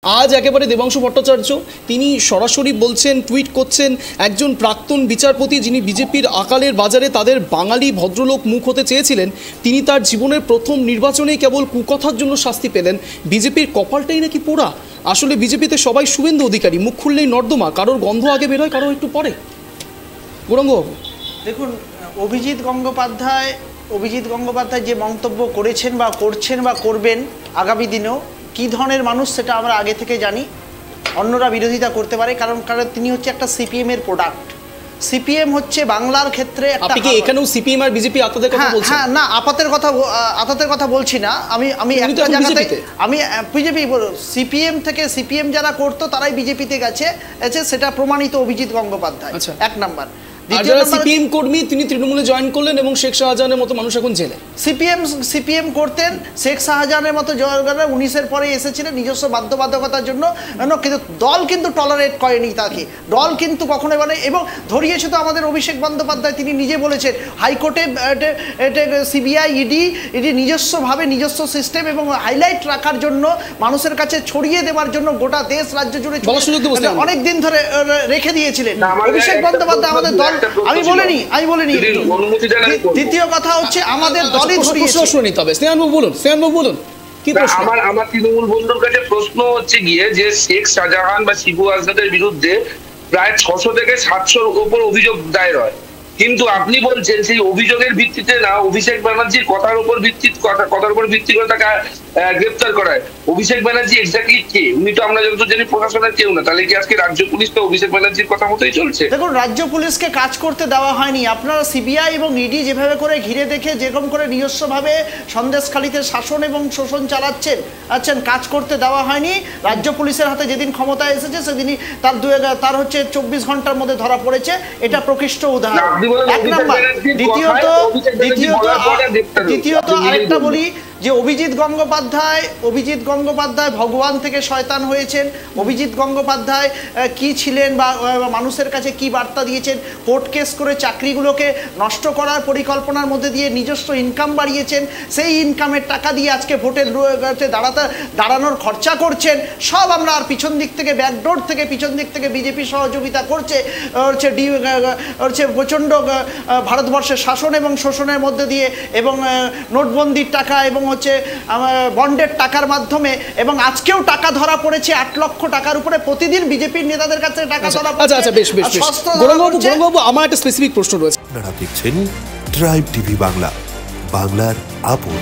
আজ একেবারে দেবাংশু ভট্টাচার্য তিনি সরাসরি বলছেন, টুইট করছেন, একজন প্রাক্তন বিচারপতি যিনি বিজেপির আকালের বাজারে তাদের বাঙালি ভদ্রলোক মুখ হতে চেয়েছিলেন, তিনি তার জীবনের প্রথম নির্বাচনেই কেবল কুকথার জন্য শাস্তি পেলেন। বিজেপির কপালটাই নাকি পোড়া। আসলে বিজেপিতে সবাই শুভেন্দু অধিকারী, মুখ খুললেই নর্দমা, কারোর গন্ধ আগে বেরোয়, কারোর একটু পরে। গৌরাঙ্গবাবু দেখুন, অভিজিৎ গঙ্গোপাধ্যায় যে মন্তব্য করেছেন বা করছেন বা করবেন আগামী দিনেও, কী ধরনের মানুষ সেটা আমরা আগে থেকে জানি। অন্যরা বিরোধিতা করতে পারে, কারণ তিনি হচ্ছে একটা সিপিএম এর প্রোডাক্ট। সিপিএম হচ্ছে বাংলার ক্ষেত্রে আপনি কি এখানেও সিপিএম আর বিজেপি আতাতের কথা বলছেন? হ্যাঁ, না, আপাতের কথা বলছি না। আমি একটা জায়গাতে আমি বিজেপি সিপিএম থেকে সিপিএম যারা করতো তারাই বিজেপিতে গেছে, সেটা প্রমাণিত অভিজিৎ গঙ্গোপাধ্যায় এক নাম্বার। সিপিএম কর্মী, তিনি তৃণমূলে জয়েন করলেন এবং শেখ শাহজাহানের মতো মানুষ এখন জেলে। সিপিএম করতেন, শেখ শাহজাহানের মতো 19-এর পরে এসেছিলেন নিজস্ব বাধ্যবাধকতার জন্য, কিন্তু দল কিন্তু টলারেট করেনি তাকে। দল কিন্তু কখনো মানে, এবং ধরিয়েছে তো আমাদের অভিষেক বন্দ্যোপাধ্যায়, তিনি নিজে বলেছেন হাইকোর্টে সিবিআই ইডি নিজস্বভাবে নিজস্ব সিস্টেম এবং হাইলাইট রাখার জন্য, মানুষের কাছে ছড়িয়ে দেওয়ার জন্য গোটা দেশ রাজ্য জুড়ে অনেক দিন ধরে রেখে দিয়েছিলেন অভিষেক বন্দ্যোপাধ্যায় আমাদের দল। আমি বলিনি। দ্বিতীয় কথা হচ্ছে আমাদের দলই ধরিয়েছে। বলুন আমার তৃণমূল বন্ধুর কাছে প্রশ্ন হচ্ছে গিয়ে যে শেখ শাহজাহান বা শিবু আজহারের বিরুদ্ধে প্রায় 600 থেকে 700-র উপর অভিযোগ দায়ের হয়, কিন্তু আপনি বলছেন সেই অভিযোগের ভিত্তিতে না, অভিষেক ব্যানার্জির কথার উপর ভিত্তি করে তাকে গ্রেফতার করায়। অভিষেক ব্যানার্জি এক্স্যাক্টলি কে? উনি তো আমরা যত জানি প্রশাসনের কেউ না। তাহলে কি আজকে রাজ্য পুলিশ তো অভিষেক ব্যানার্জির কথা মতোই চলছে? দেখুন, রাজ্য পুলিশকে কাজ করতে দেওয়া হয়নি। আপনারা সিবিআই এবং ইডি যেভাবে করে ঘিরে দেখে যেরকম করে নিজস্বভাবে সন্দেশখালিতে শাসন এবং শোষণ চালাচ্ছেন, কাজ করতে দেওয়া হয়নি। রাজ্য পুলিশের হাতে যেদিন ক্ষমতা এসেছে সেদিনই তার হচ্ছে 24 ঘন্টার মধ্যে ধরা পড়েছে। এটা প্রকৃষ্ট উদাহরণ, এক নাম্বার। দ্বিতীয়ত আরেকটা বলি যে অভিজিৎ গঙ্গোপাধ্যায় ভগবান থেকে শয়তান হয়েছেন। অভিজিৎ গঙ্গোপাধ্যায় কি ছিলেন বা মানুষের কাছে কি বার্তা দিয়েছেন? কোর্ট কেস করে চাকরিগুলোকে নষ্ট করার পরিকল্পনার মধ্যে দিয়ে নিজস্ব ইনকাম বাড়িয়েছেন। সেই ইনকামের টাকা দিয়ে আজকে ভোটের দাঁড়ানোর খরচা করছেন। সব আমরা আর পিছন দিক থেকে, ব্যাকডোর থেকে, পিছন দিক থেকে বিজেপি সহযোগিতা করছে প্রচণ্ড ভারতবর্ষের শাসন এবং শোষণের মধ্যে দিয়ে, এবং নোটবন্দির টাকা এবং হচ্ছে বন্ডের টাকার মাধ্যমে, এবং আজকেও টাকা ধরা পড়েছে 8 লক্ষ টাকার উপরে প্রতিদিন বিজেপির নেতাদের কাছে টাকা ধরা পড়েছে। আচ্ছা, বেশ গৌরাঙ্গবাবু, আমার একটা স্পেসিফিক প্রশ্ন রয়েছে। আপনারা দেখছেন ট্রাইব টিভি বাংলা, বাংলার আপন।